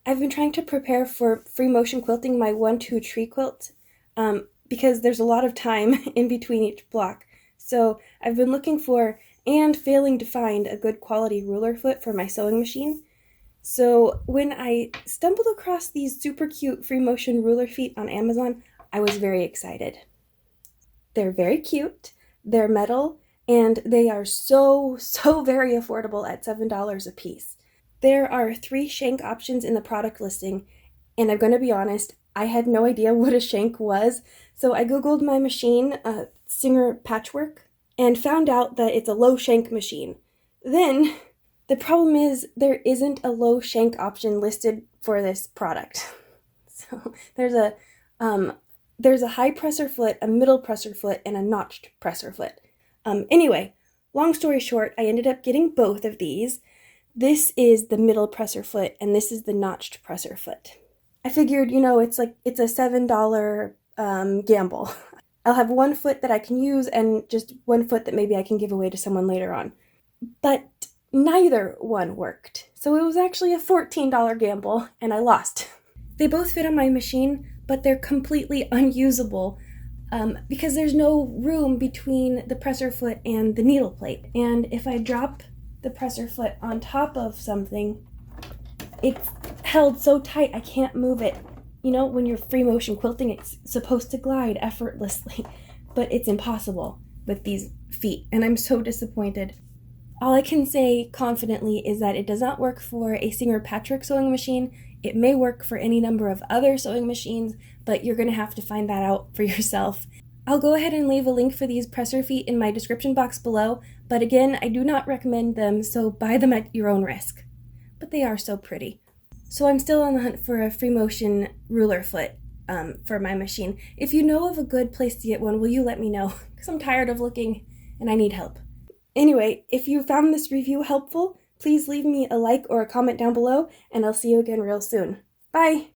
I've been trying to prepare for free motion quilting my 1-2 tree quilt because there's a lot of time in between each block. So I've been looking for and failing to find a good quality ruler foot for my sewing machine. So when I stumbled across these super cute free motion ruler feet on Amazon, I was very excited. They're very cute, they're metal, and they are so very affordable at $7 a piece. There are 3 shank options in the product listing, and I'm going to be honest, I had no idea what a shank was, so I googled my machine, Singer Patchwork, and found out that it's a low shank machine. Then, the problem is there isn't a low shank option listed for this product. So there's a high presser foot, a middle presser foot, and a notched presser foot. Anyway, long story short, I ended up getting both of these. This is the middle presser foot, and this is the notched presser foot. I figured, it's a $7 gamble. I'll have one foot that I can use and just one foot that maybe I can give away to someone later on. But neither one worked. So it was actually a $14 gamble, and I lost. They both fit on my machine, but they're completely unusable because there's no room between the presser foot and the needle plate. And if I drop the presser foot on top of something, it's held so tight I can't move it. When you're free motion quilting, it's supposed to glide effortlessly, but it's impossible with these feet, and I'm so disappointed. All I can say confidently is that it does not work for a Singer Patchwork sewing machine. It may work for any number of other sewing machines, but you're going to have to find that out for yourself. I'll go ahead and leave a link for these presser feet in my description box below, but again, I do not recommend them, so buy them at your own risk. But they are so pretty. So I'm still on the hunt for a free motion ruler foot for my machine. If you know of a good place to get one, will you let me know? Because I'm tired of looking and I need help. Anyway, if you found this review helpful, please leave me a like or a comment down below, and I'll see you again real soon. Bye!